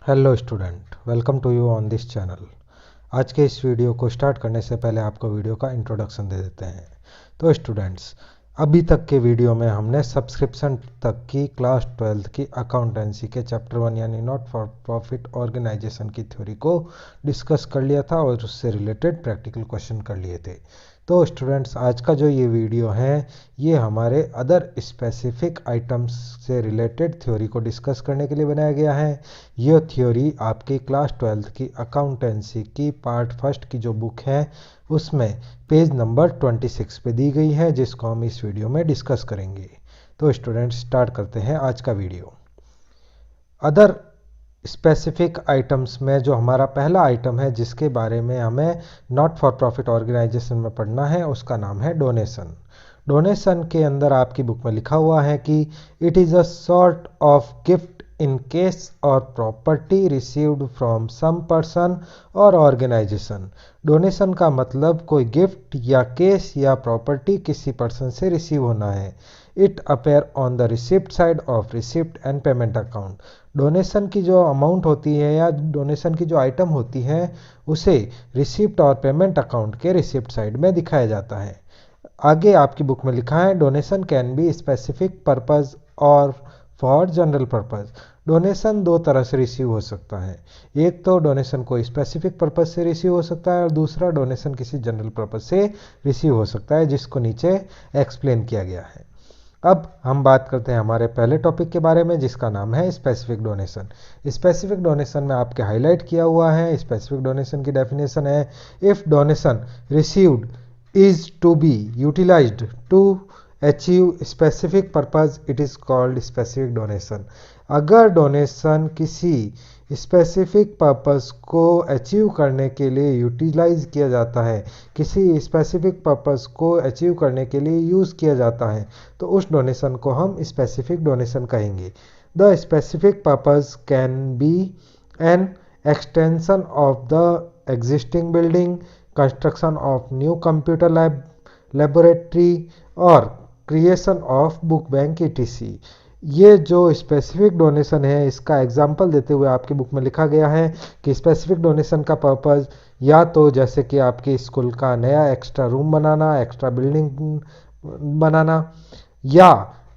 Hello student, welcome to you on this channel. आज के इस वीडियो को स्टार्ट करने से पहले आपको वीडियो का इंट्रोडक्शन दे देते हैं। तो स्टूडेंट्स, अभी तक के वीडियो में हमने सब्सक्रिप्शन तक की क्लास 12th की अकाउंटेंसी के चैप्टर 1 यानी नॉट फॉर प्रॉफिट ऑर्गेनाइजेशन की थ्योरी को डिस्कस कर लिया था और उससे रिलेटेड प्रैक्टिकल क्वेश्चन कर लिए थे। तो स्टूडेंट्स, आज का जो ये वीडियो है ये हमारे अदर स्पेसिफिक आइटम्स से रिलेटेड थ्योरी को डिस्कस करने के लिए बनाया गया है। ये थ्योरी आपकी क्लास 12th की अकाउंटेंसी की पार्ट फर्स्ट की जो बुक है उसमें पेज नंबर 26 पे दी गई है, जिसको हम इस वीडियो में डिस्कस करेंगे। तो स्टूडेंट्स, स्टार्ट करते हैं आज का वीडियो। अदर स्पेसिफिक आइटम्स में जो हमारा पहला आइटम है जिसके बारे में हमें नॉट फॉर प्रॉफिट ऑर्गेनाइजेशन में पढ़ना है, उसका नाम है डोनेशन। डोनेशन के अंदर आपकी बुक में लिखा हुआ है कि it is a sort of gift in case or property received from some person or organization। Donation का मतलब कोई गिफ्ट या केस या प्रॉपर्टी किसी पर्सन से रिसीव होना है। It appear on the receipt side of receipt and payment account. Donation की जो अमाउंट होती है या डोनेशन की जो आइटम होती है उसे रिसिप्ट और पेमेंट अकाउंट के रिसिप्ट साइड में दिखाया जाता है। आगे आपकी बुक में लिखा है donation can be specific purpose और फॉर जनरल पर्पज। डोनेशन दो तरह से रिसीव हो सकता है। एक तो डोनेशन कोई स्पेसिफिक पर्पज से रिसीव हो सकता है और दूसरा डोनेशन किसी जनरल पर्पज से रिसीव हो सकता है, जिसको नीचे एक्सप्लेन किया गया है। अब हम बात करते हैं हमारे पहले टॉपिक के बारे में, जिसका नाम है स्पेसिफिक डोनेशन। स्पेसिफिक डोनेशन में आपके हाईलाइट किया हुआ है। स्पेसिफिक डोनेशन की डेफिनेशन है, if donation received is to be utilised to achieve specific purpose it is called specific donation. अगर डोनेशन किसी स्पेसिफिक पर्पस को अचीव करने के लिए यूटिलाइज किया जाता है, किसी स्पेसिफिक पर्पस को अचीव करने के लिए यूज़ किया जाता है, तो उस डोनेशन को हम स्पेसिफिक डोनेशन कहेंगे। The specific purpose can be an extension of the existing building, construction of new computer laboratory और creation of book bank etc। ये जो स्पेसिफिक डोनेशन है इसका एग्जाम्पल देते हुए आपकी बुक में लिखा गया है कि स्पेसिफिक डोनेशन का पर्पज़ या तो जैसे कि आपके स्कूल का नया एक्स्ट्रा रूम बनाना, एक्स्ट्रा बिल्डिंग बनाना, या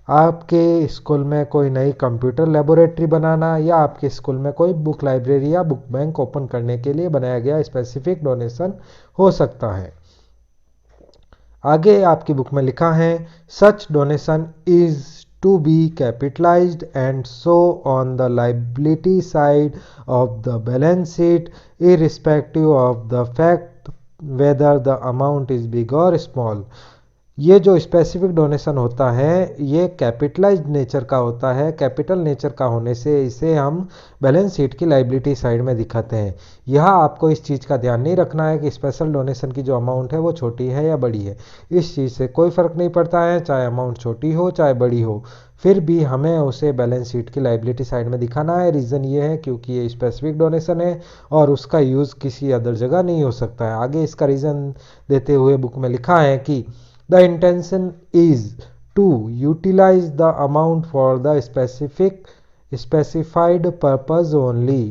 आपके स्कूल में कोई नई कंप्यूटर लेबोरेटरी बनाना, या आपके स्कूल में कोई बुक लाइब्रेरी या बुक बैंक ओपन करने के लिए बनाया गया स्पेसिफिक डोनेशन हो सकता है। आगे आपकी बुक में लिखा है such donation is to be capitalized and so on the liability side of the balance sheet irrespective of the fact whether the amount is big or small। ये जो स्पेसिफिक डोनेशन होता है ये कैपिटलाइज्ड नेचर का होता है। Capital nature का होने से इसे हम बैलेंस शीट की लाइबिलिटी साइड में दिखाते हैं। यहाँ आपको इस चीज़ का ध्यान नहीं रखना है कि स्पेशल डोनेशन की जो अमाउंट है वो छोटी है या बड़ी है। इस चीज़ से कोई फ़र्क नहीं पड़ता है, चाहे अमाउंट छोटी हो चाहे बड़ी हो, फिर भी हमें उसे बैलेंस शीट की लाइबिलिटी साइड में दिखाना है। रीज़न ये है क्योंकि ये स्पेसिफिक डोनेशन है और उसका यूज़ किसी अदर जगह नहीं हो सकता है। आगे इसका रीज़न देते हुए बुक में लिखा है कि the intention is to utilize the amount for the specified purpose only।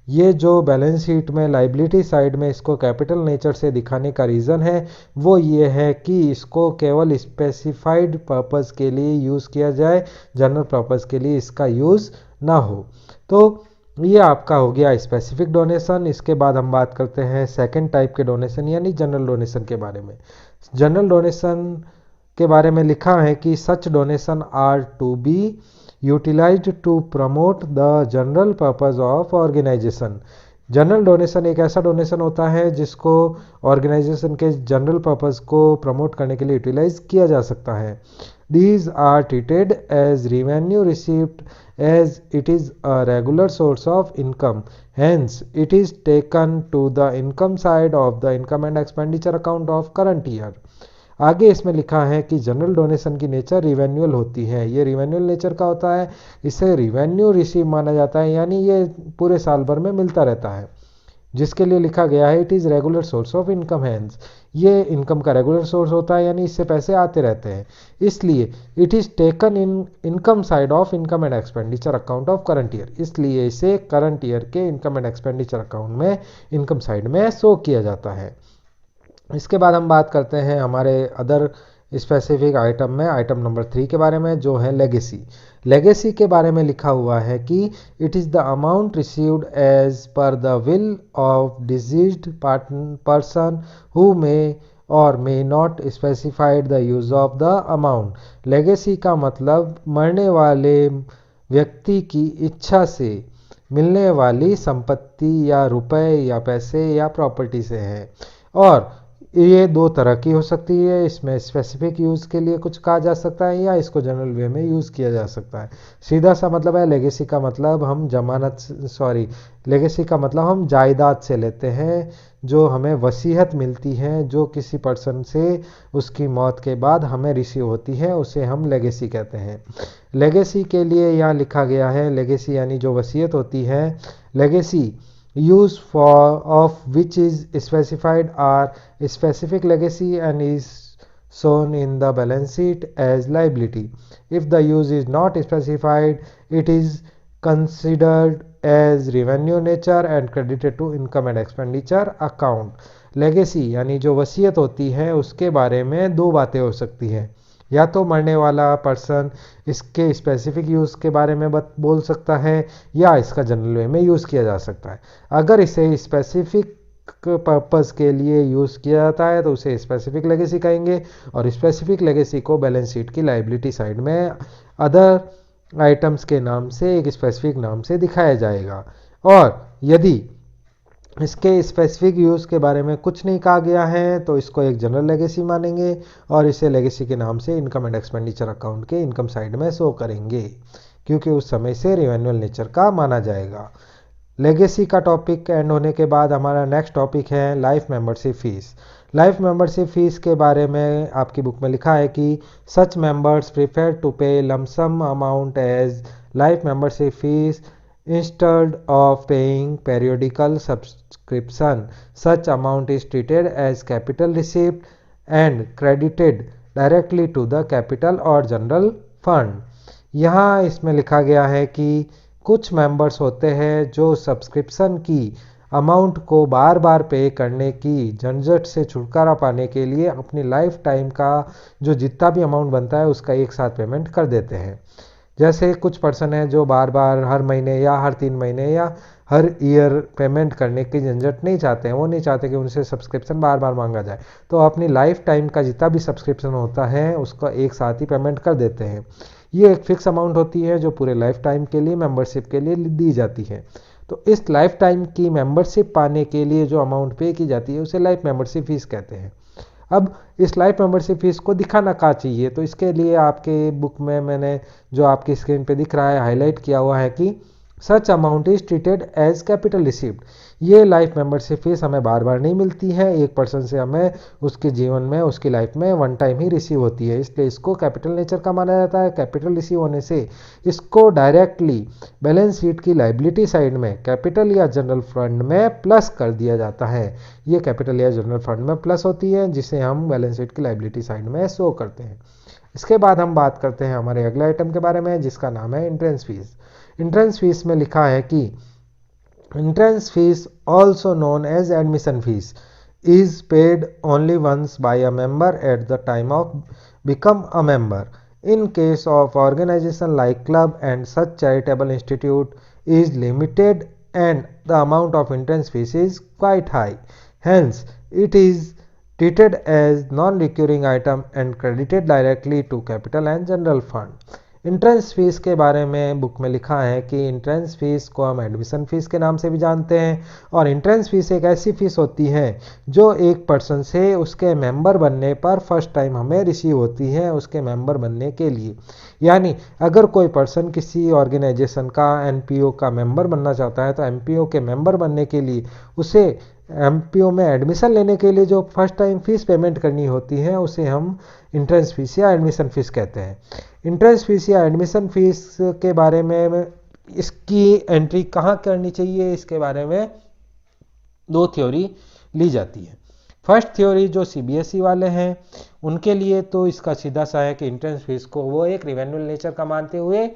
ये जो बैलेंस शीट में लाइबिलिटी साइड में इसको कैपिटल नेचर से दिखाने का रीज़न है वो ये है कि इसको केवल स्पेसिफाइड पर्पस के लिए यूज़ किया जाए, जनरल पर्पस के लिए इसका यूज़ ना हो। तो ये आपका हो गया स्पेसिफिक डोनेशन। इसके बाद हम बात करते हैं सेकंड टाइप के डोनेशन यानी जनरल डोनेशन के बारे में। जनरल डोनेशन के बारे में लिखा है कि such donation are to be utilised to promote the general purpose of organisation. General donation एक ऐसा डोनेशन होता है जिसको ऑर्गेनाइजेशन के जनरल पर्पस को प्रमोट करने के लिए यूटिलाइज किया जा सकता है। These are treated as revenue received as it is a regular source of income. Hence, it is taken to the income side of the income and expenditure account of current year। आगे इसमें लिखा है कि general donation की nature रिवेन्यूअल होती है। ये रिवेन्यूअल nature का होता है, इसे रिवेन्यू रिसीव माना जाता है, यानी ये पूरे साल भर में मिलता रहता है। जिसके लिए लिखा गया है it is regular source of income, hence ये इनकम का रेगुलर सोर्स होता है, यानी इससे पैसे आते रहते हैं, इसलिए it is taken in income side of income and expenditure account of current year, इसलिए इसे करंट ईयर के इनकम एंड एक्सपेंडिचर अकाउंट में इनकम साइड में शो किया जाता है। इसके बाद हम बात करते हैं हमारे अदर स्पेसिफिक आइटम में, आइटम नंबर 3 के बारे में, जो है लेगेसी। लेगेसी के बारे में लिखा हुआ है कि it is the amount received as per the will of deceased person who may or may not specified the use of the amount. Legacy का मतलब मरने वाले व्यक्ति की इच्छा से मिलने वाली संपत्ति या रुपए या पैसे या प्रॉपर्टी से है, और ये दो तरह की हो सकती है। इसमें स्पेसिफिक यूज़ के लिए कुछ कहा जा सकता है या इसको जनरल वे में यूज़ किया जा सकता है। सीधा सा मतलब है लेगेसी का मतलब हम लेगेसी का मतलब हम जायदाद से लेते हैं, जो हमें वसीयत मिलती है, जो किसी पर्सन से उसकी मौत के बाद हमें रिसीव होती है, उसे हम लेगेसी कहते हैं। लेगेसी के लिए यहाँ लिखा गया है, लेगेसी यानी जो वसीयत होती है, legacy use for of which is specified are specific legacy and is shown in the balance sheet as liability. If the use is not specified, it is considered as revenue nature and credited to income and expenditure account. legacy यानी जो वसीयत होती है उसके बारे में दो बातें हो सकती हैं, या तो मरने वाला पर्सन इसके स्पेसिफिक यूज़ के बारे में बोल सकता है, या इसका जनरल वे में यूज़ किया जा सकता है। अगर इसे स्पेसिफिक पर्पस के लिए यूज़ किया जाता है तो उसे स्पेसिफिक लेगेसी कहेंगे, और स्पेसिफिक लेगेसी को बैलेंस शीट की लायबिलिटी साइड में अदर आइटम्स के नाम से, एक स्पेसिफिक नाम से दिखाया जाएगा। और यदि इसके स्पेसिफिक यूज़ के बारे में कुछ नहीं कहा गया है तो इसको एक जनरल लेगेसी मानेंगे, और इसे लेगेसी के नाम से इनकम एंड एक्सपेंडिचर अकाउंट के इनकम साइड में शो करेंगे, क्योंकि उस समय से रिवेन्यूअल नेचर का माना जाएगा। लेगेसी का टॉपिक एंड होने के बाद हमारा नेक्स्ट टॉपिक है life membership fees. Life membership fees के बारे में आपकी बुक में लिखा है कि such members prefer to pay lump sum amount as life membership fees instead of paying periodical subscription. Such amount is treated as capital receipt and credited directly to the capital or general fund. यहाँ इसमें लिखा गया है कि कुछ members होते हैं जो सब्सक्रिप्शन की अमाउंट को बार बार पे करने की झंझट से छुटकारा पाने के लिए अपनी लाइफ टाइम का जो जितना भी अमाउंट बनता है उसका एक साथ पेमेंट कर देते हैं। जैसे कुछ पर्सन है जो बार बार हर महीने या हर 3 महीने या हर ईयर पेमेंट करने की झंझट नहीं चाहते हैं, वो नहीं चाहते कि उनसे सब्सक्रिप्शन बार बार मांगा जाए, तो अपनी लाइफ टाइम का जितना भी सब्सक्रिप्शन होता है उसका एक साथ ही पेमेंट कर देते हैं। ये एक फिक्स अमाउंट होती है जो पूरे लाइफ टाइम के लिए मेंबरशिप के लिए दी जाती है। तो इस लाइफ टाइम की मेंबरशिप पाने के लिए जो अमाउंट पे की जाती है उसे लाइफ मेंबरशिप फीस कहते हैं। अब इस लाइफ मेंबरशिप फीस को दिखाना कहाँ चाहिए, तो इसके लिए आपके बुक में मैंने जो आपकी स्क्रीन पे दिख रहा है हाईलाइट किया हुआ है कि such amount is treated as capital received. ये लाइफ मेंबरशिप फीस हमें बार बार नहीं मिलती है, एक पर्सन से हमें उसके जीवन में उसकी लाइफ में वन टाइम ही रिसीव होती है, इसलिए इसको कैपिटल नेचर का माना जाता है। कैपिटल रिसीव होने से इसको डायरेक्टली बैलेंस शीट की लाइबिलिटी साइड में कैपिटल या जनरल फंड में प्लस कर दिया जाता है। ये कैपिटल या जनरल फंड में प्लस होती है जिसे हम बैलेंस शीट की लाइबिलिटी साइड में शो करते हैं। इसके बाद हम बात करते हैं हमारे अगले आइटम के बारे में जिसका नाम है एंट्रेंस फीस। एंट्रेंस फीस में लिखा है कि entrance fees also known as admission fees is paid only once by a member at the time of become a member. In case of organization like club and such charitable institute is limited and the amount of entrance fees is quite high. Hence, it is treated as non-recurring item and credited directly to capital and general fund. Entrance fees के बारे में book में लिखा है कि entrance fees को हम admission fees के नाम से भी जानते हैं, और इंट्रेंस फीस एक ऐसी फीस होती है जो एक पर्सन से उसके मेंबर बनने पर फर्स्ट टाइम हमें रिसीव होती है उसके मेंबर बनने के लिए। यानी अगर कोई पर्सन किसी ऑर्गेनाइजेशन का एनपीओ का मेंबर बनना चाहता है तो एनपीओ के मेंबर बनने के लिए उसे एमपीओ में एडमिशन लेने के लिए जो फर्स्ट टाइम फीस पेमेंट करनी होती है उसे हम इंट्रेंस फीस या एडमिशन फीस कहते हैं। इंट्रेंस फीस या एडमिशन फीस के बारे में इसकी एंट्री कहाँ करनी चाहिए इसके बारे में दो थ्योरी ली जाती है। फर्स्ट थ्योरी जो सीबीएसई वाले हैं उनके लिए तो इसका सीधा सा है कि एंट्रेंस फीस को वो एक रिवेन्यू नेचर का मानते हुए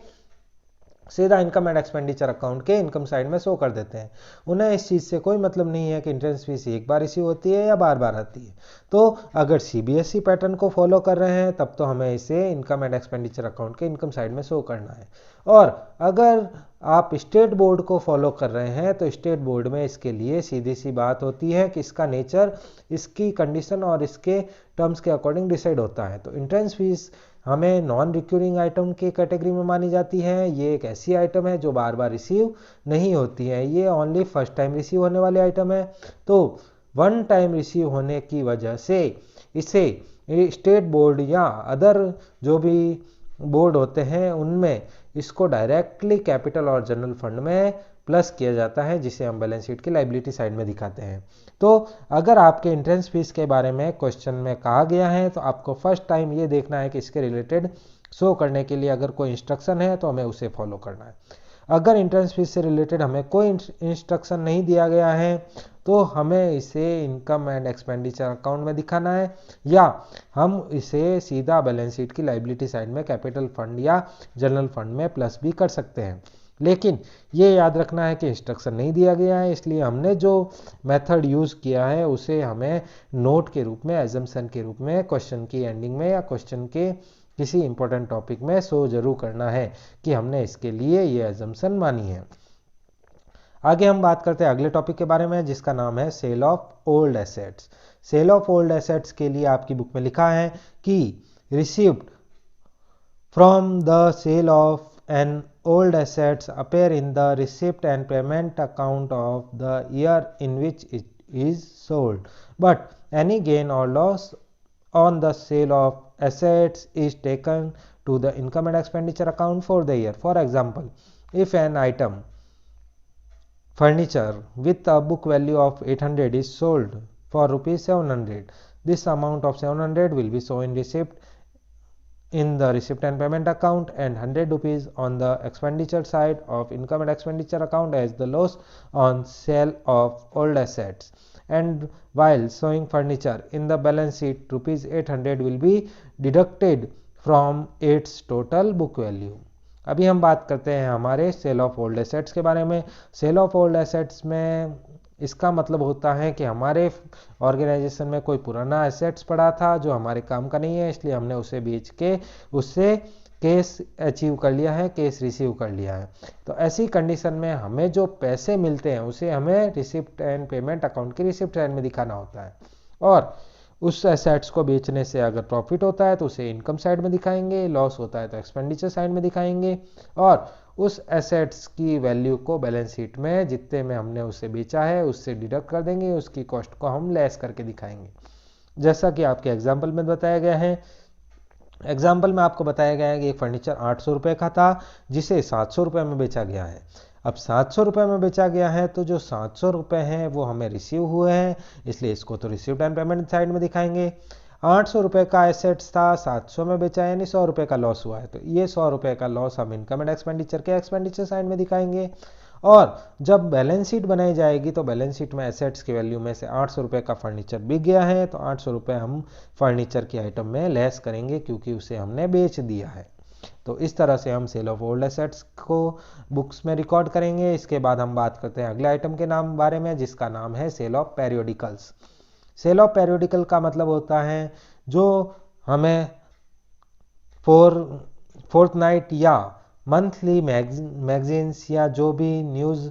सीधा इनकम एंड एक्सपेंडिचर अकाउंट के इनकम साइड में शो कर देते हैं। उन्हें इस चीज़ से कोई मतलब नहीं है कि एंट्रेंस फीस एक बार इश्यू होती है या बार बार आती है। तो अगर सीबीएसई पैटर्न को फॉलो कर रहे हैं तब तो हमें इसे इनकम एंड एक्सपेंडिचर अकाउंट के इनकम साइड में शो करना है। और अगर आप स्टेट बोर्ड को फॉलो कर रहे हैं तो स्टेट बोर्ड में इसके लिए सीधी सी बात होती है कि इसका नेचर, इसकी कंडीशन और इसके टर्म्स के अकॉर्डिंग डिसाइड होता है। तो एंट्रेंस फीस हमें नॉन रिक्यूरिंग आइटम की कैटेगरी में मानी जाती है। ये एक ऐसी आइटम है जो बार बार रिसीव नहीं होती है, ये ओनली फर्स्ट टाइम रिसीव होने वाली आइटम है। तो वन टाइम रिसीव होने की वजह से इसे स्टेट बोर्ड या अदर जो भी बोर्ड होते हैं उनमें इसको डायरेक्टली कैपिटल और जनरल फंड में प्लस किया जाता है, जिसे हम बैलेंस शीट की लायबिलिटी साइड में दिखाते हैं। तो अगर आपके एंट्रेंस फीस के बारे में क्वेश्चन में कहा गया है तो आपको फर्स्ट टाइम ये देखना है कि इसके रिलेटेड शो करने के लिए अगर कोई इंस्ट्रक्शन है तो हमें उसे फॉलो करना है। अगर एंट्रेंस फीस से रिलेटेड हमें कोई इंस्ट्रक्शन नहीं दिया गया है तो हमें इसे इनकम एंड एक्सपेंडिचर अकाउंट में दिखाना है या हम इसे सीधा बैलेंस शीट की लायबिलिटी साइड में कैपिटल फंड या जनरल फंड में प्लस भी कर सकते हैं। लेकिन ये याद रखना है कि इंस्ट्रक्शन नहीं दिया गया है, इसलिए हमने जो मेथड यूज़ किया है उसे हमें नोट के रूप में, एजम्पशन के रूप में क्वेश्चन की एंडिंग में या क्वेश्चन के किसी इंपॉर्टेंट टॉपिक में शो जरूर करना है कि हमने इसके लिए ये एजम्पशन मानी है। आगे हम बात करते हैं अगले टॉपिक के बारे में जिसका नाम है sale of old assets. Sale of old assets के लिए आपकी बुक में लिखा है कि received from the sale of an old assets appear in the receipt and payment account of the year in which it is sold, but any gain or loss on the sale of assets is taken to the income and expenditure account for the year. For example, if an item furniture with a book value of 800 is sold for rupees 700, this amount of 700 will be shown in receipt in the receipt and payment account and 100 rupees on the expenditure side of income and expenditure account as the loss on sale of old assets. And while showing furniture in the balance sheet, rupees 800 will be deducted from its total book value. अभी हम बात करते हैं हमारे cell of old assets के बारे में। Cell of old assets में इसका मतलब होता है कि हमारे ऑर्गेनाइजेशन में कोई पुराना एसेट्स पड़ा था जो हमारे काम का नहीं है, इसलिए हमने उसे बेच के उससे कैश अचीव कर लिया है, कैश रिसीव कर लिया है। तो ऐसी कंडीशन में हमें जो पैसे मिलते हैं उसे हमें रिसिप्ट एंड पेमेंट अकाउंट की रिसिप्ट साइड में दिखाना होता है, और उस एसेट्स को बेचने से अगर प्रॉफिट होता है तो उसे इनकम साइड में दिखाएंगे, लॉस होता है तो एक्सपेंडिचर साइड में दिखाएंगे, और उस एसेट्स की वैल्यू को बैलेंस शीट में जितने में हमने उसे बेचा है उससे डिडक्ट कर देंगे, उसकी कॉस्ट को हम लेस करके दिखाएंगे। जैसा कि आपके एग्जाम्पल में बताया गया है, एग्जाम्पल में आपको बताया गया है कि एक फर्नीचर 800 रुपये का था जिसे 700 रुपये में बेचा गया है। अब 700 रुपये में बेचा गया है तो जो 700 रुपये हैं वो हमें रिसीव हुए हैं, इसलिए इसको तो रिसीव्ड एंड पेमेंट साइड में दिखाएंगे। 800 रुपये का एसेट्स था, 700 में बेचा यानी 100 रुपये का लॉस हुआ है, तो ये 100 रुपये का लॉस हम इनकम एंड एक्सपेंडिचर के एक्सपेंडिचर साइड में दिखाएंगे। और जब बैलेंस शीट बनाई जाएगी तो बैलेंस शीट में एसेट्स की वैल्यू में से 800 रुपये का फर्नीचर बिक गया है तो 800 रुपये हम फर्नीचर की आइटम में लेस करेंगे क्योंकि उसे हमने बेच दिया है। तो इस तरह से हम सेल ऑफ ओल्ड एसेट्स को बुक्स में रिकॉर्ड करेंगे। इसके बाद हम बात करते हैं अगले आइटम के नाम बारे में जिसका नाम है sale of periodicals. Cell of periodical का मतलब होता है जो हमें फोर्टनाइट या मंथली मैगजीन्स या जो भी न्यूज़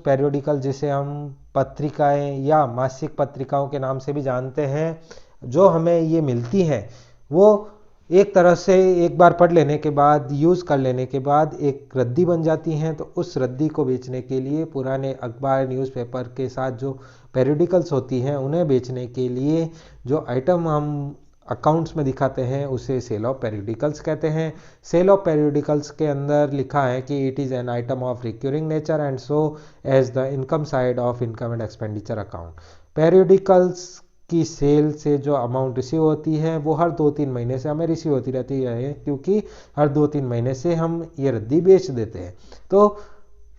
पेरियोडिकल जिसे हम पत्रिकाएं या मासिक पत्रिकाओं के नाम से भी जानते हैं, जो हमें ये मिलती हैं वो एक तरह से एक बार पढ़ लेने के बाद, यूज़ कर लेने के बाद एक रद्दी बन जाती हैं। तो उस रद्दी को बेचने के लिए पुराने अखबार न्यूज़पेपर के साथ जो पेरियोडिकल्स होती हैं उन्हें बेचने के लिए जो आइटम हम अकाउंट्स में दिखाते हैं उसे सेल ऑफ पेरियोडिकल्स कहते हैं। सेल ऑफ पेरियोडिकल्स के अंदर लिखा है कि it is an item of recurring nature and so as the income side of income and expenditure account. Periodicals की सेल से जो अमाउंट रिसीव होती है वो हर 2-3 महीने से हमें रिसीव होती रहती है, क्योंकि हर 2-3 महीने से हम ये रद्दी बेच देते हैं। तो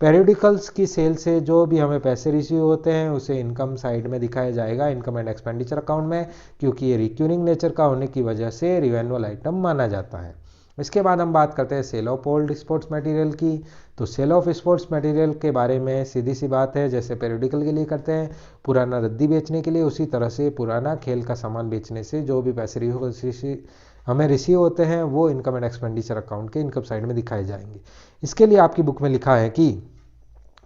पेरियोडिकल्स की सेल से जो भी हमें पैसे रिसीव होते हैं उसे इनकम साइड में दिखाया जाएगा, इनकम एंड एक्सपेंडिचर अकाउंट में, क्योंकि ये रिक्यूरिंग नेचर का होने की वजह से रिवेन्यूअल आइटम माना जाता है। इसके बाद हम बात करते हैं sale of old sports material की। तो सेल ऑफ स्पोर्ट्स मटेरियल के बारे में सीधी सी बात है, जैसे पेरियोडिकल के लिए करते हैं पुराना रद्दी बेचने के लिए, उसी तरह से पुराना खेल का सामान बेचने से जो भी पैसे हमें रिसीव होते हैं वो इनकम एंड एक्सपेंडिचर अकाउंट के इनकम साइड में दिखाए जाएंगे। इसके लिए आपकी बुक में लिखा है कि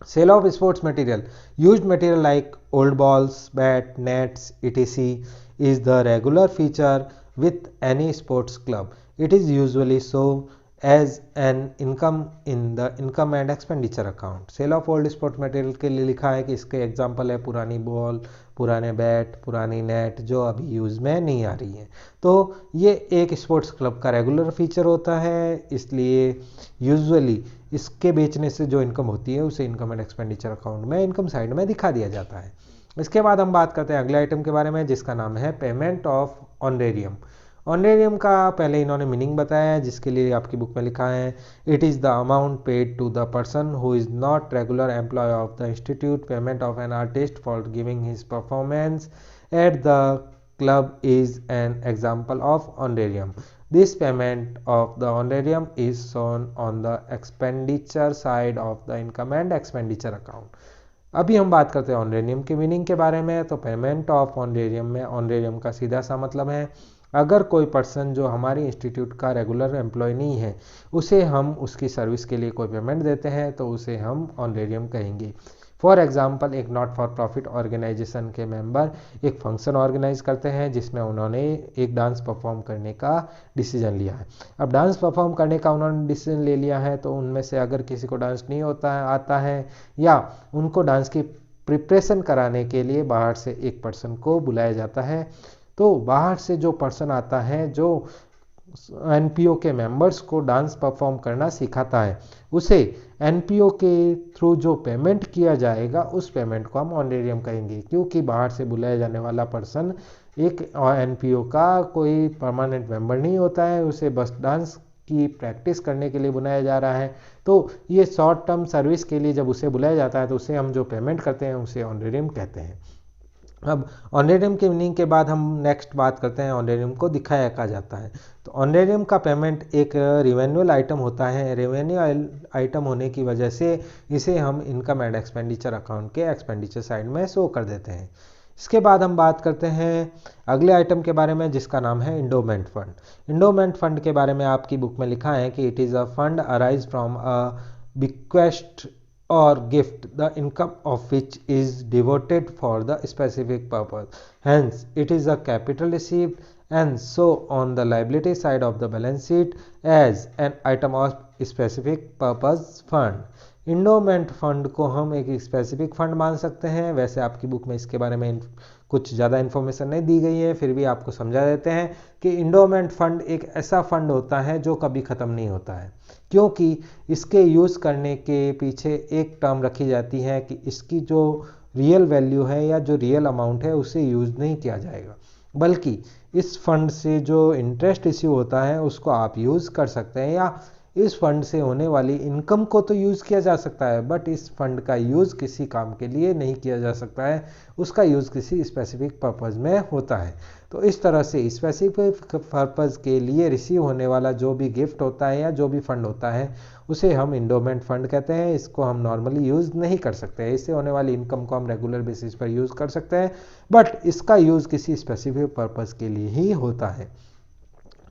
sale of sports material, used material like old balls, bat, nets, etc. is the regular feature with any sports club. It is usually shown as an income in the income and expenditure account. Sale of old sports material के लिए लिखा है कि इसके example है पुरानी ball, पुराने bat, पुरानी नेट जो अभी यूज़ में नहीं आ रही है। तो ये एक स्पोर्ट्स क्लब का रेगुलर फीचर होता है, इसलिए यूजुअली इसके बेचने से जो इनकम होती है उसे इनकम एंड एक्सपेंडिचर अकाउंट में इनकम साइड में दिखा दिया जाता है। इसके बाद हम बात करते हैं अगले आइटम के बारे में, जिसका नाम है पेमेंट ऑफ ऑनरेरियम। ऑनरेरियम का पहले इन्होंने मीनिंग बताया है, जिसके लिए आपकी बुक में लिखा है it is the amount paid to the person who is not regular employ of the institute, payment of an artist for giving his performance at the club is an example of honorarium. This payment of the honorarium is shown on the expenditure side of the income and expenditure account. अभी हम बात करते हैं honorarium के meaning के बारे में। तो पेमेंट ऑफ ऑनरेरियम में ऑनरेरियम का सीधा सा मतलब है अगर कोई पर्सन जो हमारी इंस्टीट्यूट का रेगुलर एम्प्लॉय नहीं है उसे हम उसकी सर्विस के लिए कोई पेमेंट देते हैं तो उसे हम ऑनरेरियम कहेंगे। फॉर एग्जाम्पल, एक नॉट फॉर प्रॉफिट ऑर्गेनाइजेशन के मेंबर एक फंक्शन ऑर्गेनाइज करते हैं जिसमें उन्होंने एक डांस परफॉर्म करने का डिसीजन लिया है। अब डांस परफॉर्म करने का उन्होंने डिसीजन ले लिया है तो उनमें से अगर किसी को डांस नहीं आता है या उनको डांस की प्रिपरेशन कराने के लिए बाहर से एक पर्सन को बुलाया जाता है, तो बाहर से जो पर्सन आता है जो एनपीओ के मेंबर्स को डांस परफॉर्म करना सिखाता है, उसे एनपीओ के थ्रू जो पेमेंट किया जाएगा उस पेमेंट को हम ऑनरेरियम कहेंगे, क्योंकि बाहर से बुलाया जाने वाला पर्सन एक एनपीओ का कोई परमानेंट मेंबर नहीं होता है, उसे बस डांस की प्रैक्टिस करने के लिए बुलाया जा रहा है। तो ये शॉर्ट टर्म सर्विस के लिए जब उसे बुलाया जाता है तो उसे हम जो पेमेंट करते हैं उसे ऑनरेरियम कहते हैं। अब ऑनरेरियम के मीनिंग के बाद हम नेक्स्ट बात करते हैं ऑनरेरियम को दिखाया कहा जाता है। तो ऑनरेरियम का पेमेंट एक रिवेन्यूअल आइटम होता है, रेवेन्यू आइटम होने की वजह से इसे हम इनकम एंड एक्सपेंडिचर अकाउंट के एक्सपेंडिचर साइड में शो कर देते हैं। इसके बाद हम बात करते हैं अगले आइटम के बारे में, जिसका नाम है इंडोमेंट फंड। इंडोमेंट फंड के बारे में आपकी बुक में लिखा है कि it is a fund arise from a bequest or gift, the income of which is devoted for the specific purpose. Hence, it is a capital received and so on the liability side of the balance sheet as an item of specific purpose fund. Endowment fund को हम एक specific fund मान सकते हैं। वैसे आपकी book में इसके बारे में कुछ ज़्यादा इन्फॉर्मेशन नहीं दी गई है, फिर भी आपको समझा देते हैं कि इंडोमेंट फंड एक ऐसा फंड होता है जो कभी ख़त्म नहीं होता है, क्योंकि इसके यूज़ करने के पीछे एक टर्म रखी जाती है कि इसकी जो रियल वैल्यू है या जो रियल अमाउंट है उसे यूज़ नहीं किया जाएगा, बल्कि इस फंड से जो इंटरेस्ट इश्यू होता है उसको आप यूज़ कर सकते हैं, या इस फंड से होने वाली इनकम को तो यूज़ किया जा सकता है, बट इस फंड का यूज़ किसी काम के लिए नहीं किया जा सकता है, उसका यूज़ किसी स्पेसिफिक पर्पज़ में होता है। तो इस तरह से स्पेसिफिक पर्पज़ के लिए रिसीव होने वाला जो भी गिफ्ट होता है या जो भी फंड होता है उसे हम इंडोमेंट फंड कहते हैं। इसको हम नॉर्मली यूज़ नहीं कर सकते हैं, इससे होने वाली इनकम को हम रेगुलर बेसिस पर यूज़ कर सकते हैं, बट इसका यूज़ किसी स्पेसिफिक पर्पज़ के लिए ही होता है।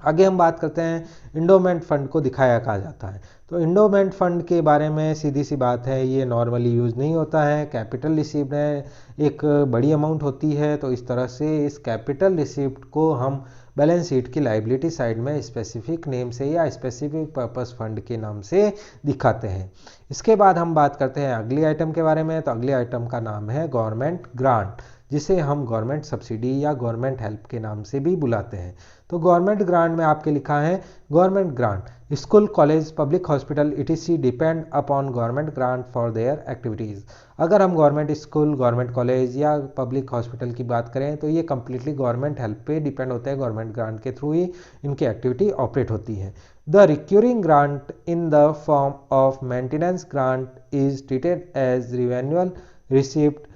आगे हम बात करते हैं इंडोमेंट फंड को दिखाया कहा जाता है। तो इंडोमेंट फंड के बारे में सीधी सी बात है, ये नॉर्मली यूज़ नहीं होता है। कैपिटल रिसीव्ड है, एक बड़ी अमाउंट होती है, तो इस तरह से इस कैपिटल रिसीव्ड को हम बैलेंस शीट की लाइबिलिटी साइड में स्पेसिफिक नेम से या स्पेसिफिक पर्पस फंड के नाम से दिखाते हैं। इसके बाद हम बात करते हैं अगले आइटम के बारे में। तो अगले आइटम का नाम है गवर्नमेंट ग्रांट, जिसे हम गवर्नमेंट सब्सिडी या गवर्नमेंट हेल्प के नाम से भी बुलाते हैं। तो गवर्नमेंट ग्रांट में आपके लिखा है government grant school, college, public hospital etc depend upon government grant for their activities. अगर हम गवर्नमेंट स्कूल, गवर्नमेंट कॉलेज या पब्लिक हॉस्पिटल की बात करें तो ये कम्प्लीटली गवर्नमेंट हेल्प पे डिपेंड होते हैं, गवर्नमेंट ग्रांट के थ्रू ही इनकी एक्टिविटी ऑपरेट होती है। The recurring grant in the form of maintenance grant is treated as revenual receipt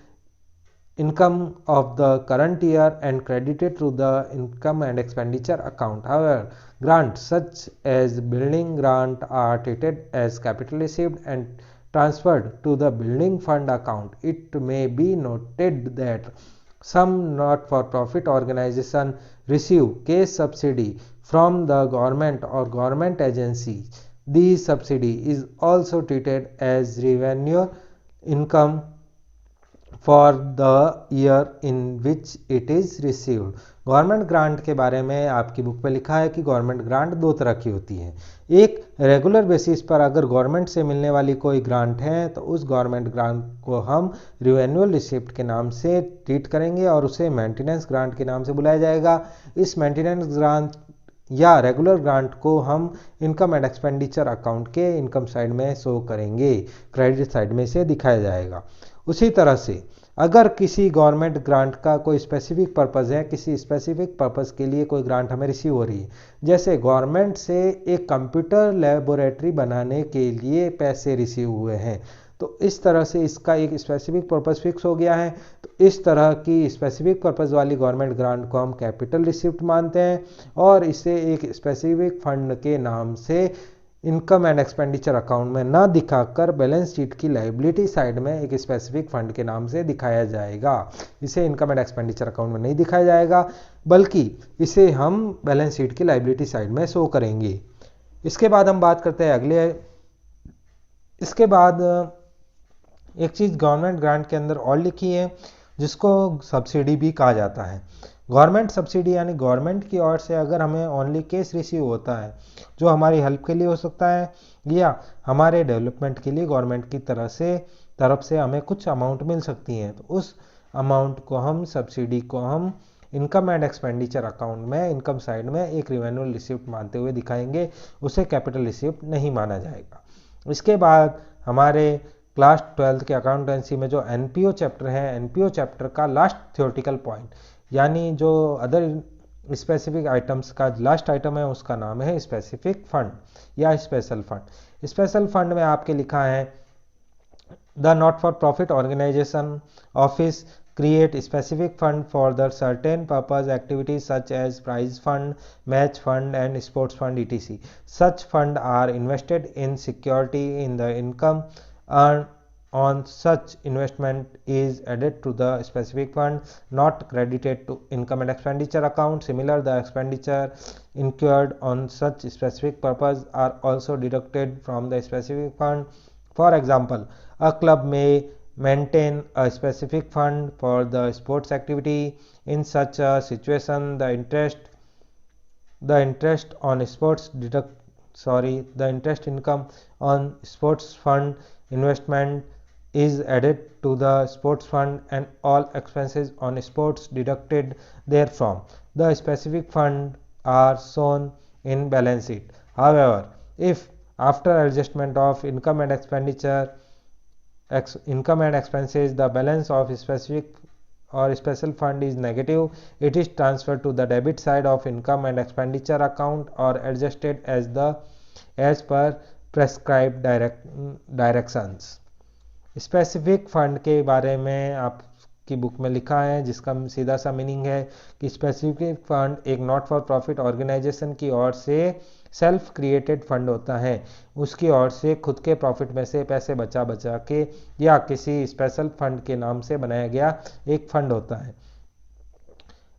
income of the current year and credited to the income and expenditure account. However, grants such as building grant are treated as capital received and transferred to the building fund account. It may be noted that some not-for-profit organizations receive cash subsidy from the government or government agency. This subsidy is also treated as revenue income for the year in which it is received. Government grant के बारे में आपकी book में लिखा है कि government grant दो तरह की होती है। एक रेगुलर बेसिस पर अगर गवर्नमेंट से मिलने वाली कोई ग्रांट है तो उस गवर्नमेंट ग्रांट को हम रिवेन्यूअल रिसिप्ट के नाम से ट्रीट करेंगे और उसे मेंटेनेंस ग्रांट के नाम से बुलाया जाएगा। इस मेंटेनेंस ग्रांट या रेगुलर ग्रांट को हम इनकम एंड एक्सपेंडिचर अकाउंट के इनकम साइड में शो करेंगे, क्रेडिट साइड में से दिखाया जाएगा। उसी तरह से अगर किसी गवर्नमेंट ग्रांट का कोई स्पेसिफिक पर्पज़ है, किसी स्पेसिफिक पर्पज़ के लिए कोई ग्रांट हमें रिसीव हो रही है, जैसे गवर्नमेंट से एक कंप्यूटर लेबोरेटरी बनाने के लिए पैसे रिसीव हुए हैं, तो इस तरह से इसका एक स्पेसिफिक पर्पज़ फिक्स हो गया है। तो इस तरह की स्पेसिफिक पर्पज़ वाली गवर्नमेंट ग्रांट को हम कैपिटल रिसिप्ट मानते हैं और इसे एक स्पेसिफिक फंड के नाम से इनकम एंड एक्सपेंडिचर अकाउंट में ना दिखाकर बैलेंस शीट की लायबिलिटी साइड में एक स्पेसिफिक फंड के नाम से दिखाया जाएगा। इसे इनकम एंड एक्सपेंडिचर अकाउंट में नहीं दिखाया जाएगा, बल्कि इसे हम बैलेंस शीट की लायबिलिटी साइड में शो करेंगे। इसके बाद हम बात करते हैं अगले। इसके बाद एक चीज़ गवर्नमेंट ग्रांट के अंदर और लिखी है जिसको सब्सिडी भी कहा जाता है। गवर्नमेंट सब्सिडी यानी गवर्नमेंट की ओर से अगर हमें ओनली कैश रिसीव होता है जो हमारी हेल्प के लिए हो सकता है या हमारे डेवलपमेंट के लिए गवर्नमेंट की तरफ से हमें कुछ अमाउंट मिल सकती है, तो उस अमाउंट को हम सब्सिडी को हम इनकम एंड एक्सपेंडिचर अकाउंट में इनकम साइड में एक रिवेन्यूअल रिसिप्ट मानते हुए दिखाएंगे, उसे कैपिटल रिसिप्ट नहीं माना जाएगा। इसके बाद हमारे क्लास 12th के अकाउंटेंसी में जो एनपीओ चैप्टर है, एनपीओ चैप्टर का लास्ट थ्योरेटिकल पॉइंट यानी जो अदर स्पेसिफिक आइटम्स का लास्ट आइटम है उसका नाम है स्पेसिफिक फंड या स्पेशल फंड। स्पेशल फंड में आपके लिखा है the not for profit organisation office create specific fund for the certain purpose activities such as prize fund, match fund and sports fund etc. Such fund are invested in security in the income earned on such investment is added to the specific fund, not credited to income and expenditure account. Similar, the expenditure incurred on such specific purpose are also deducted from the specific fund. For example, a club may maintain a specific fund for the sports activity. In such a situation, the interest on sports the interest income on sports fund investment is added to the sports fund and all expenses on sports deducted therefrom. The specific fund are shown in balance sheet. However, if after adjustment of income and expenses the balance of specific or special fund is negative, it is transferred to the debit side of income and expenditure account or adjusted as per prescribed directions. Specific fund के बारे में आपकी book में लिखा है जिसका सीधा सा मीनिंग है कि स्पेसिफिक फंड एक नॉट फॉर प्रॉफिट ऑर्गेनाइजेशन की ओर से सेल्फ क्रिएटेड फंड होता है, उसकी ओर से खुद के प्रॉफिट में से पैसे बचा के या किसी स्पेशल फंड के नाम से बनाया गया एक फंड होता है।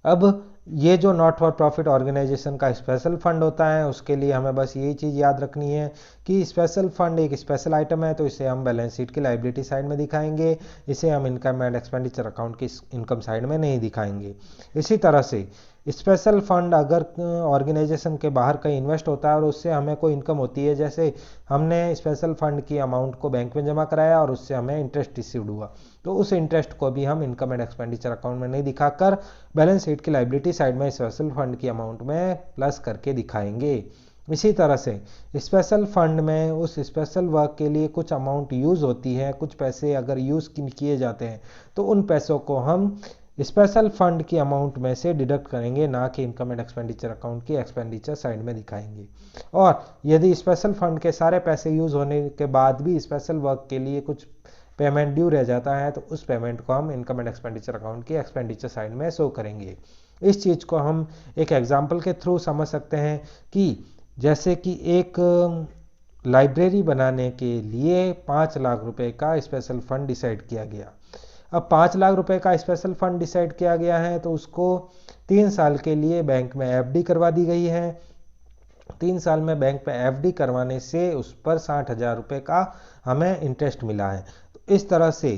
अब ये जो नॉट फॉर प्रॉफिट ऑर्गेनाइजेशन का स्पेशल फंड होता है उसके लिए हमें बस यही चीज़ याद रखनी है कि स्पेशल फंड एक स्पेशल आइटम है, तो इसे हम बैलेंस शीट की लायबिलिटी साइड में दिखाएंगे, इसे हम इनकम एंड एक्सपेंडिचर अकाउंट की इनकम साइड में नहीं दिखाएंगे। इसी तरह से स्पेशल फंड अगर ऑर्गेनाइजेशन के बाहर कहीं इन्वेस्ट होता है और उससे हमें कोई इनकम होती है, जैसे हमने स्पेशल फंड की अमाउंट को बैंक में जमा कराया और उससे हमें इंटरेस्ट रिसीव्ड हुआ, तो उस इंटरेस्ट को भी हम इनकम एंड एक्सपेंडिचर अकाउंट में नहीं दिखाकर बैलेंस शीट की लायबिलिटी साइड में स्पेशल फंड की अमाउंट में प्लस करके दिखाएंगे। इसी तरह से स्पेशल फंड में उस स्पेशल वर्क के लिए कुछ अमाउंट यूज़ होती है, कुछ पैसे अगर यूज़ किए जाते हैं तो उन पैसों को हम स्पेशल फंड की अमाउंट में से डिडक्ट करेंगे, ना कि इनकम एंड एक्सपेंडिचर अकाउंट की एक्सपेंडिचर साइड में दिखाएंगे। और यदि स्पेशल फंड के सारे पैसे यूज़ होने के बाद भी स्पेशल वर्क के लिए कुछ पेमेंट ड्यू रह जाता है तो उस पेमेंट को हम इनकम एंड एक्सपेंडिचर अकाउंट की एक्सपेंडिचर साइड में शो करेंगे। इस चीज़ को हम एक एग्जाम्पल के थ्रू समझ सकते हैं कि जैसे कि एक लाइब्रेरी बनाने के लिए 5 लाख रुपए का स्पेशल फंड डिसाइड किया गया। अब 5 लाख रुपए का स्पेशल फंड डिसाइड किया गया है तो उसको 3 साल के लिए बैंक में एफडी करवा दी गई है। 3 साल में बैंक में एफडी करवाने से उस पर 60,000 रुपये का हमें इंटरेस्ट मिला है। तो इस तरह से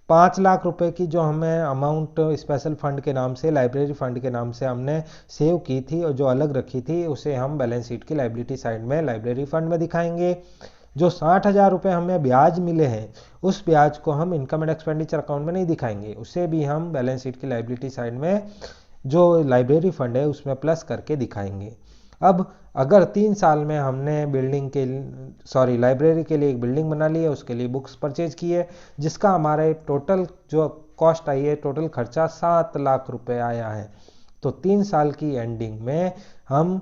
5 लाख रुपए की जो हमें अमाउंट स्पेशल फंड के नाम से, लाइब्रेरी फंड के नाम से हमने सेव की थी और जो अलग रखी थी, उसे हम बैलेंस शीट की लाइबिलिटी साइड में लाइब्रेरी फंड में दिखाएंगे। जो 60,000 रुपये हमें ब्याज मिले हैं उस ब्याज को हम इनकम एंड एक्सपेंडिचर अकाउंट में नहीं दिखाएंगे, उसे भी हम बैलेंस शीट की लाइबिलिटी साइड में जो लाइब्रेरी फंड है उसमें प्लस करके दिखाएंगे। अब अगर 3 साल में हमने लाइब्रेरी के लिए एक बिल्डिंग बना ली है, उसके लिए बुक्स परचेज की है, जिसका हमारे टोटल जो कॉस्ट आई है, टोटल खर्चा 7 लाख रुपए आया है, तो 3 साल की एंडिंग में हम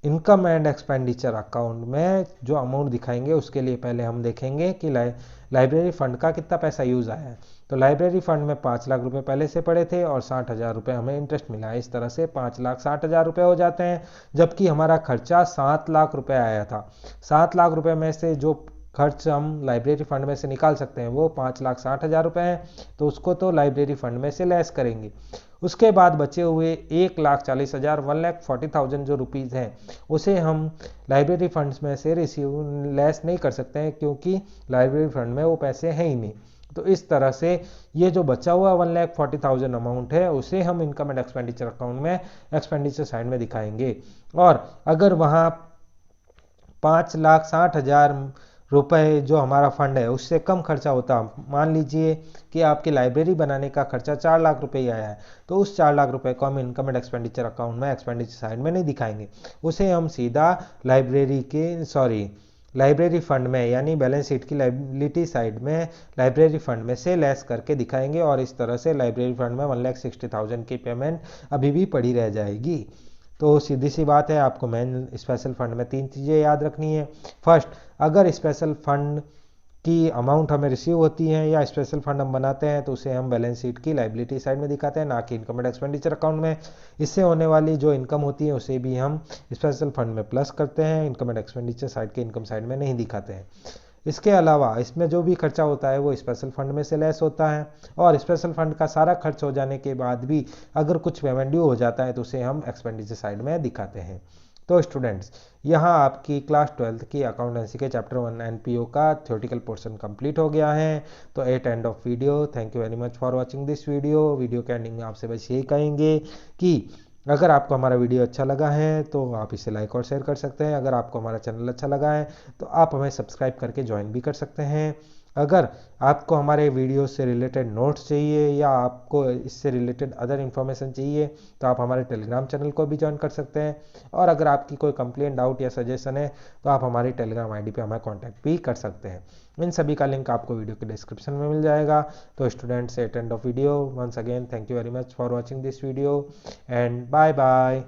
इनकम एंड एक्सपेंडिचर अकाउंट में जो अमाउंट दिखाएंगे उसके लिए पहले हम देखेंगे कि लाइब्रेरी फंड का कितना पैसा यूज आया है। तो लाइब्रेरी फंड में 5 लाख रुपए पहले से पड़े थे और 60,000 रुपये हमें इंटरेस्ट मिला है। इस तरह से 5,60,000 रुपये हो जाते हैं, जबकि हमारा खर्चा 7 लाख रुपए आया था। 7 लाख रुपए में से जो खर्च हम लाइब्रेरी फंड में से निकाल सकते हैं वो 5,60,000 रुपये हैं, तो उसको तो लाइब्रेरी फंड में से लेस करेंगे। उसके बाद बचे हुए 1,40,000 1,40,000 जो रुपीज़ हैं उसे हम लाइब्रेरी फंड्स में से लेस नहीं कर सकते हैं, क्योंकि लाइब्रेरी फंड में वो पैसे हैं ही नहीं। तो इस तरह से ये जो बचा हुआ 1,40,000 अमाउंट है उसे हम इनकम एंड एक्सपेंडिचर अकाउंट में एक्सपेंडिचर साइड में दिखाएंगे। और अगर वहाँ 5,60,000 रुपए जो हमारा फंड है उससे कम खर्चा होता, मान लीजिए कि आपकी लाइब्रेरी बनाने का खर्चा 4 लाख रुपए ही आया है, तो उस 4 लाख रुपए को हम इनकम एंड एक्सपेंडिचर अकाउंट में एक्सपेंडिचर साइड में नहीं दिखाएंगे, उसे हम सीधा लाइब्रेरी फंड में यानी बैलेंस शीट की लाइबिलिटी साइड में लाइब्रेरी फंड में से लेस करके दिखाएंगे। और इस तरह से लाइब्रेरी फंड में 1,60,000 की पेमेंट अभी भी पड़ी रह जाएगी। तो सीधी सी बात है, आपको मेन स्पेशल फंड में 3 चीज़ें याद रखनी है। फर्स्ट, अगर स्पेशल फंड की अमाउंट हमें रिसीव होती है या स्पेशल फंड हम बनाते हैं तो उसे हम बैलेंस शीट की लाइबिलिटी साइड में दिखाते हैं, ना कि इनकम एंड एक्सपेंडिचर अकाउंट में। इससे होने वाली जो इनकम होती है उसे भी हम स्पेशल फंड में प्लस करते हैं, इनकम एंड एक्सपेंडिचर साइड के इनकम साइड में नहीं दिखाते हैं। इसके अलावा इसमें जो भी खर्चा होता है वो स्पेशल फंड में से लेस होता है, और स्पेशल फंड का सारा खर्च हो जाने के बाद भी अगर कुछ पेमेंट ड्यू हो जाता है तो उसे हम एक्सपेंडिचर साइड में दिखाते हैं। तो स्टूडेंट्स, यहाँ आपकी क्लास 12th की अकाउंटेंसी के चैप्टर 1 एनपीओ का थ्योरेटिकल पोर्शन कंप्लीट हो गया है। तो at end of video, thank you very much for watching this video के एंडिंग में आपसे बस यही कहेंगे कि अगर आपको हमारा वीडियो अच्छा लगा है तो आप इसे लाइक और शेयर कर सकते हैं। अगर आपको हमारा चैनल अच्छा लगा है तो आप हमें सब्सक्राइब करके ज्वाइन भी कर सकते हैं। अगर आपको हमारे वीडियो से रिलेटेड नोट्स चाहिए या आपको इससे रिलेटेड अदर इन्फॉर्मेशन चाहिए तो आप हमारे टेलीग्राम चैनल को भी ज्वाइन कर सकते हैं। और अगर आपकी कोई कंप्लेंट, डाउट या सजेशन है तो आप हमारी टेलीग्राम आईडी पे हमें कांटेक्ट भी कर सकते हैं। इन सभी का लिंक आपको वीडियो के डिस्क्रिप्शन में मिल जाएगा। तो students, at end of video, once again thank you very much for watching this video and bye bye.